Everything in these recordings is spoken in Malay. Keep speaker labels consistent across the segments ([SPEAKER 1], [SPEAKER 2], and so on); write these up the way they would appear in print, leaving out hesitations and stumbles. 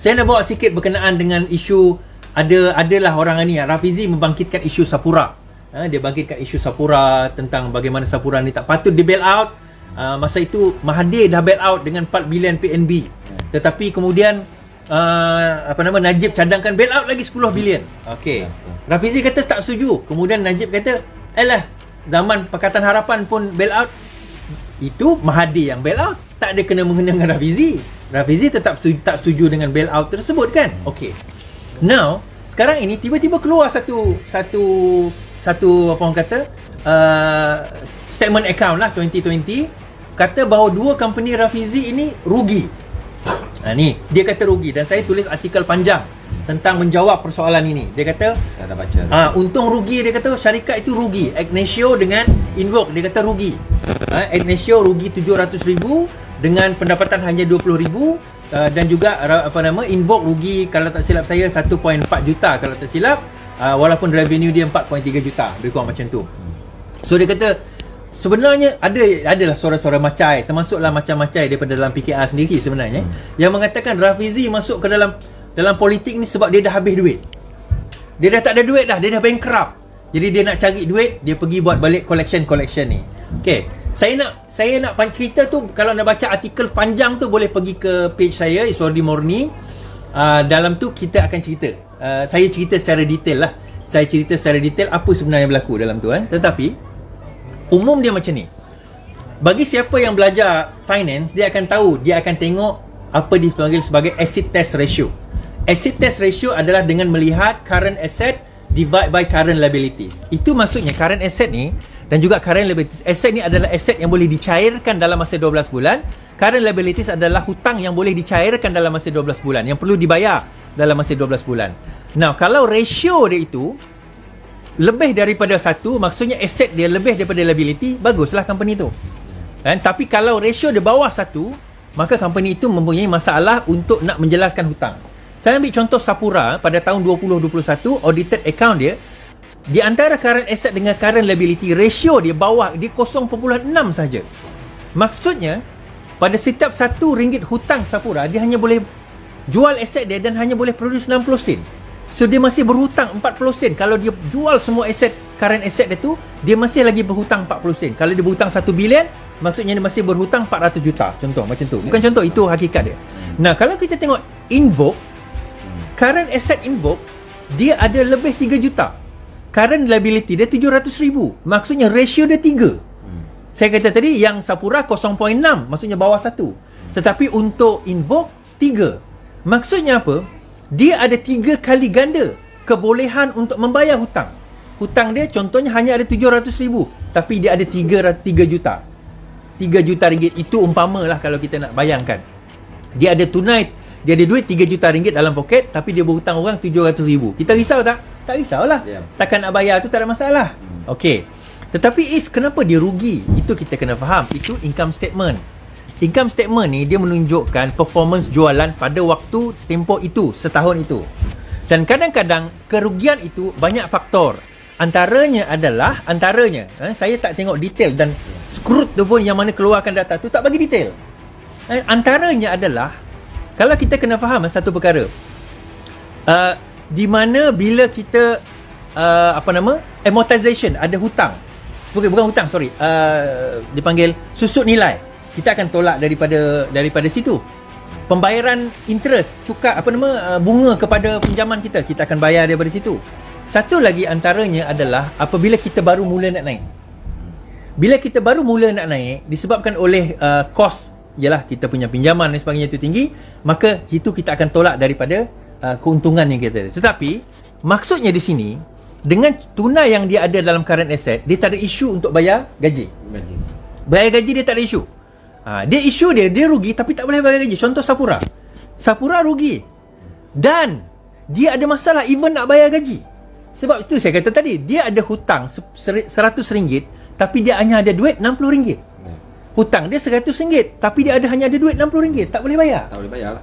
[SPEAKER 1] saya nak bawa sikit berkenaan dengan isu adalah orang ni, Rafizi membangkitkan isu Sapura. Dia bangkitkan isu Sapura tentang bagaimana Sapura ni tak patut di bail out. Masa itu Mahathir dah bail out dengan 4 bilion PNB. Tetapi kemudian Najib cadangkan bail out lagi 10 bilion. Okey. Rafizi kata tak setuju. Kemudian Najib kata, "Alah, zaman Pakatan Harapan pun bail out. Itu Mahathir yang bail out. Tak ada kena-mengena dengan Rafizi. Rafizi tetap tak setuju dengan bail out tersebut kan?" Okey. Now, sekarang ini tiba-tiba keluar satu apa orang kata statement account lah 2020 kata bahawa dua company Rafizi ini rugi. Ni dia kata rugi, dan saya tulis artikel panjang tentang menjawab persoalan ini. Dia kata
[SPEAKER 2] saya dah baca.
[SPEAKER 1] Untung rugi, dia kata syarikat itu rugi. Ignacio dengan Invoke dia kata rugi. Ignacio rugi 700,000 dengan pendapatan hanya 20,000. Dan juga Invoke rugi kalau tak silap saya 1.4 juta kalau tak silap, walaupun revenue dia 4.3 juta, lebih kurang macam tu. So dia kata sebenarnya adalah suara-suara macai, termasuklah macam-macai daripada dalam PKR sendiri sebenarnya, yang mengatakan Rafizi masuk ke dalam politik ni sebab dia dah habis duit. Dia dah tak ada duit dah, dia dah bankrupt. Jadi dia nak cari duit, dia pergi buat balik collection ni. Okey. Saya nak cerita tu, kalau nak baca artikel panjang tu boleh pergi ke page saya Iswardi Morni. Dalam tu kita akan cerita. Saya cerita secara detail lah. Saya cerita secara detail apa sebenarnya berlaku dalam tu Tetapi umum dia macam ni. Bagi siapa yang belajar finance, dia akan tahu, dia akan tengok apa dipanggil sebagai acid test ratio. Acid test ratio adalah dengan melihat current asset divide by current liabilities. Itu maksudnya current asset ni dan juga current liabilities. Asset ni adalah aset yang boleh dicairkan dalam masa 12 bulan. Current liabilities adalah hutang yang boleh dicairkan dalam masa 12 bulan, yang perlu dibayar dalam masa 12 bulan. Now, kalau ratio dia itu lebih daripada 1, maksudnya aset dia lebih daripada liability, baguslah company tu. Tapi kalau ratio dia bawah 1, maka company itu mempunyai masalah untuk nak menjelaskan hutang. Saya ambil contoh Sapura pada tahun 2021, audited account dia, di antara current asset dengan current liability, ratio dia bawah, dia 0.6 saja. Maksudnya pada setiap RM1 hutang Sapura, dia hanya boleh jual aset dia dan hanya boleh produce 60 sen. So dia masih berhutang 40 sen. Kalau dia jual semua aset, current asset dia tu, dia masih lagi berhutang 40 sen. Kalau dia berhutang 1 bilion, maksudnya dia masih berhutang 400 juta. Contoh macam tu. Bukan contoh, itu hakikat dia. Nah, kalau kita tengok Invoke, current asset Invoke, dia ada lebih 3 juta. Current liability dia 700,000. Maksudnya ratio dia 3. Saya kata tadi yang Sapura 0.6, maksudnya bawah 1. Tetapi untuk Invoke 3. Maksudnya apa? Dia ada 3 kali ganda kebolehan untuk membayar hutang. Hutang dia contohnya hanya ada 700,000, tapi dia ada 3 juta. 3 juta ringgit. Itu umpamalah kalau kita nak bayangkan. Dia ada tunai, dia ada duit 3 juta ringgit dalam poket, tapi dia berhutang orang 700,000. Kita risau tak? Tak risaulah. Setakat nak bayar tu tak ada masalah. Okey. Tetapi kenapa dia rugi? Itu kita kena faham. Itu income statement. Income statement ni dia menunjukkan performance jualan pada waktu tempoh itu, setahun itu. Dan kadang-kadang kerugian itu banyak faktor. Antaranya, saya tak tengok detail, dan Scrut tu pun yang mana keluarkan data tu tak bagi detail. Antaranya adalah, kalau kita kena faham satu perkara, di mana bila kita amortization, ada hutang, bukan hutang, sorry, dipanggil susut nilai, kita akan tolak daripada situ. Pembayaran interest, cukai bunga kepada pinjaman kita akan bayar daripada situ. Satu lagi antaranya adalah apabila kita baru mula nak naik. Bila kita baru mula nak naik, disebabkan oleh kos, ialah kita punya pinjaman dan sebagainya itu tinggi, maka itu kita akan tolak daripada keuntungan yang kita ada. Tetapi maksudnya di sini, dengan tunai yang dia ada dalam current asset, dia tak ada isu untuk bayar gaji. Bayar gaji dia tak ada isu. Dia isu dia rugi tapi tak boleh bayar gaji. Contoh Sapura rugi dan dia ada masalah even nak bayar gaji. Sebab itu saya kata tadi, dia ada hutang RM100 tapi dia hanya ada duit RM60. Hutang dia RM100 tapi dia hanya ada duit RM60. Tak boleh bayar.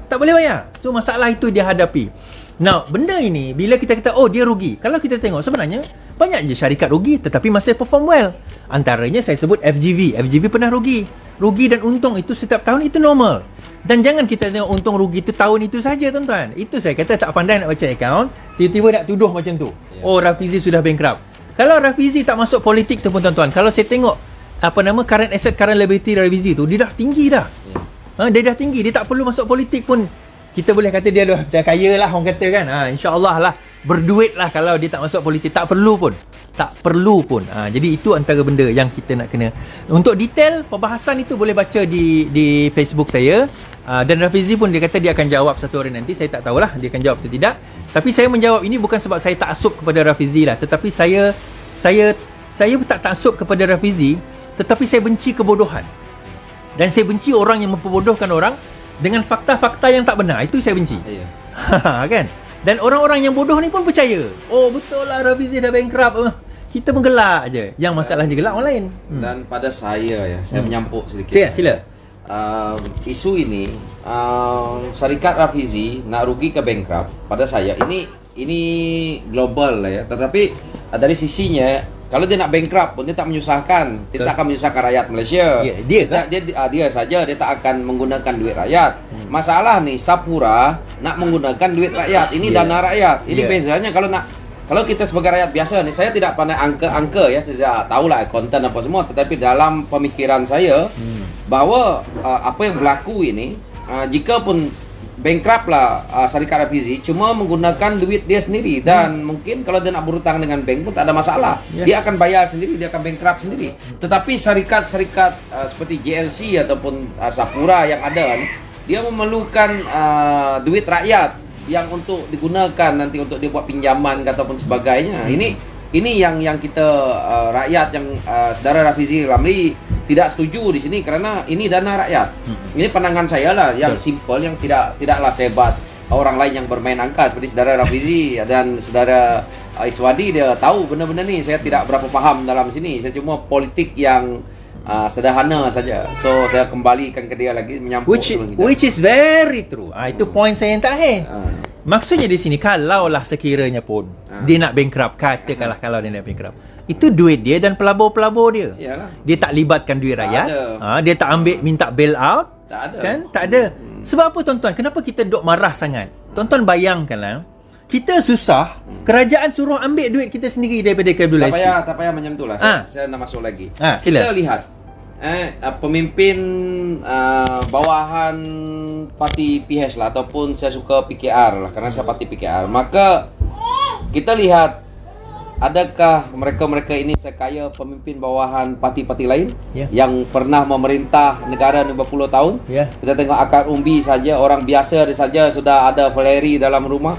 [SPEAKER 1] Tak boleh bayar. So masalah itu dia hadapi. Now, benda ini bila kita kata dia rugi, kalau kita tengok sebenarnya banyak je syarikat rugi tetapi masih perform well. Antaranya saya sebut FGV. FGV pernah rugi. rugi dan untung itu setiap tahun itu normal. Dan jangan kita tengok untung rugi itu tahun itu saja tuan-tuan. Itu saya kata tak pandai nak baca akaun, tiba-tiba nak tuduh macam tu. Oh, Rafizi sudah bankrupt. Kalau Rafizi tak masuk politik tu pun tuan-tuan, kalau saya tengok current asset, current liability Rafizi tu, dia dah tinggi dah. Dia dah tinggi, dia tak perlu masuk politik pun. Kita boleh kata dia dah kaya lah, orang kata kan. InsyaAllah lah, berduit lah kalau dia tak masuk politik. Tak perlu pun. Jadi itu antara benda yang kita nak kena. Untuk detail perbahasan itu boleh baca di Facebook saya. Dan Rafizi pun dia kata dia akan jawab satu hari nanti. Saya tak tahulah dia akan jawab atau tidak. Tapi saya menjawab ini bukan sebab saya taksub kepada Rafizi lah. Tetapi saya tak taksub kepada Rafizi, tetapi saya benci kebodohan. Dan saya benci orang yang memperbodohkan orang dengan fakta-fakta yang tak benar. Itu saya benci. Kan? Dan orang-orang yang bodoh ni pun percaya. Oh, betul lah Rafizi dah bankrupt. Kita pun gelak je. Yang masalahnya gelak orang lain.
[SPEAKER 2] Dan pada saya saya menyampuk sedikit.
[SPEAKER 1] Sila.
[SPEAKER 2] Isu ini syarikat Rafizi nak rugi ke bankrupt, pada saya ini global lah ya. Tetapi dari sisinya, kalau dia nak bankrupt pun dia tak menyusahkan. Dia tak akan menyusahkan rakyat Malaysia. Dia saja dia tak akan menggunakan duit rakyat. Masalah nih Sapura nak menggunakan duit rakyat. Ini dana rakyat. Ini bezanya kalau kita sebagai rakyat biasa nih, saya tidak pandai angka-angka ya, saya tidak tahulah akuntan apa semua, tetapi dalam pemikiran saya bahwa apa yang berlaku ini, jika pun bankrupt lah syarikat Rafizi, cuma menggunakan duit dia sendiri, dan mungkin kalau dia nak berhutang dengan bank pun tak ada masalah. Dia akan bayar sendiri, dia akan bankrupt sendiri. Tetapi syarikat-syarikat seperti JLC ataupun Sapura yang ada nih, dia memerlukan duit rakyat yang untuk digunakan nanti untuk dia buat pinjaman ataupun sebagainya. Ini yang kita rakyat yang saudara Rafizi Ramli tidak setuju di sini, kerana ini dana rakyat. Ini pandangan saya lah yang simple, yang tidaklah sebat orang lain yang bermain angka seperti saudara Rafizi dan saudara Iswadi. Dia tahu benda-benda ni. Saya tidak berapa faham dalam sini. Saya cuma politik yang sederhana saja. So saya kembalikan ke dia lagi menyambung
[SPEAKER 1] which is very true. Itu point saya yang terakhir. Maksudnya di sini, kalaulah sekiranya pun dia nak bankrupt, katakanlah kalau dia nak bankrupt, itu duit dia dan pelabur-pelabur dia. Yalah. Dia tak libatkan duit rakyat. Dia tak ambil minta bail out. Tak ada. Kan? Tak ada. Sebab apa tuan-tuan? Kenapa kita duk marah sangat? Tuan-tuan bayangkanlah, kita susah, kerajaan suruh ambil duit kita sendiri daripada Abdul Aziz.
[SPEAKER 2] Tak payah macam itulah. Saya nak masuk lagi.
[SPEAKER 1] Sila.
[SPEAKER 2] Kita lihat pemimpin bawahan parti PH lah, ataupun saya suka PKR lah, kerana saya parti PKR. Maka kita lihat, adakah mereka ini sekaya pemimpin bawahan parti-parti lain yang pernah memerintah negara 50 tahun? Kita tengok akar umbi saja, orang biasa saja sudah ada Valeri dalam rumah.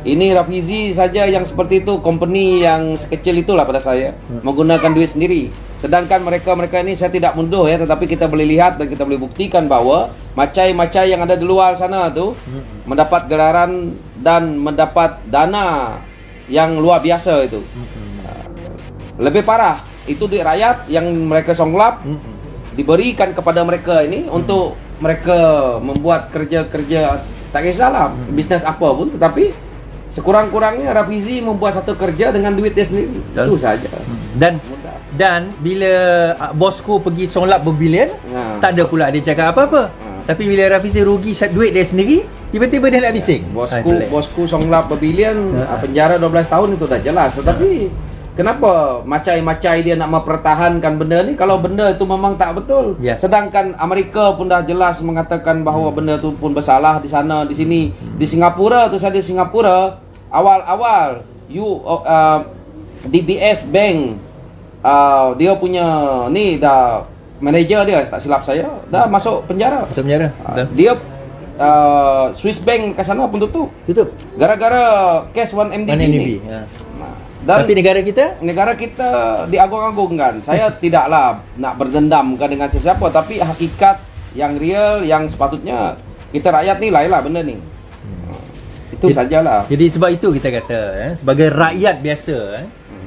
[SPEAKER 2] Ini Rafizi saja yang seperti itu, company yang sekecil itulah pada saya, menggunakan duit sendiri. Sedangkan mereka ini, saya tidak mundur ya, tetapi kita boleh lihat dan kita boleh buktikan bahawa macai-macai yang ada di luar sana tu mendapat gelaran dan mendapat dana yang luar biasa itu. Lebih parah, itu duit rakyat yang mereka songlap diberikan kepada mereka ini untuk mereka membuat kerja-kerja, tak kisahlah bisnes apa pun, tetapi sekurang-kurangnya Rafizi membuat satu kerja dengan duit dia sendiri. Itu saja. Dan bila bosku pergi songlap berbilion, tak ada pula dia cakap apa-apa. Tapi bila Rafizi rugi duit dia sendiri, tiba-tiba dia nak bising. Bosku songlap berbilion, penjara 12 tahun itu dah jelas. Tetapi kenapa macai-macai dia nak mempertahankan benda ni kalau benda itu memang tak betul? Sedangkan Amerika pun dah jelas mengatakan bahawa benda tu pun bersalah di sana, di sini. Di Singapura tu saja, Singapura awal-awal DBS Bank, dia punya ni dah manager dia, tak silap saya, dah masuk penjara. Dia Swiss Bank kat sana pun tutup. Gara-gara kes 1MDB ni. Dan
[SPEAKER 1] tapi negara
[SPEAKER 2] kita diagung-agungkan. Saya tidaklah nak berdendam dengan sesiapa, tapi hakikat yang real, yang sepatutnya kita rakyat nilai lah benda ni. Itu sajalah.
[SPEAKER 1] Jadi sebab itu kita kata sebagai rakyat biasa,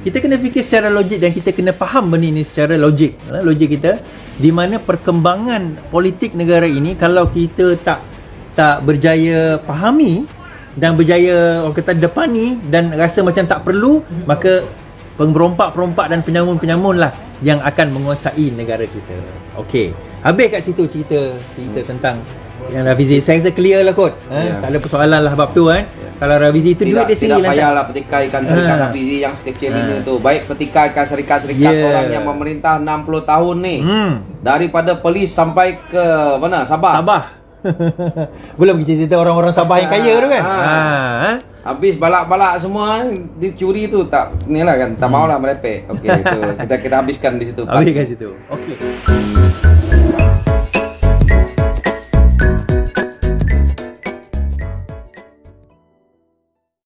[SPEAKER 1] kita kena fikir secara logik dan kita kena faham benda ini secara logik. Logik kita, di mana perkembangan politik negara ini kalau kita tak berjaya fahami dan berjaya orang kata depani dan rasa macam tak perlu, maka pemberompak-perompak dan penyamun-penyamun lah yang akan menguasai negara kita. Okey. Habis kat situ cerita tentang yang Rafizi. Saya rasa clear lah kot. Tak ada persoalan lah bab tu kan. Kalau Rafizi itu duit dia sendiri
[SPEAKER 2] Tidak
[SPEAKER 1] lah.
[SPEAKER 2] payahlah petikaikan syarikat Rafizi yang sekecil ini tu. Baik petikaikan syarikat-syarikat orang yang memerintah 60 tahun ni. Daripada Perlis sampai ke mana? Sabah.
[SPEAKER 1] Belum cerita orang-orang Sabah yang kaya tu kan.
[SPEAKER 2] Habis balak-balak semua dicuri tu tak ni lah kan. Tak maulah merepek. Okey itu kita habiskan di situ.
[SPEAKER 1] Habiskan situ. Okey.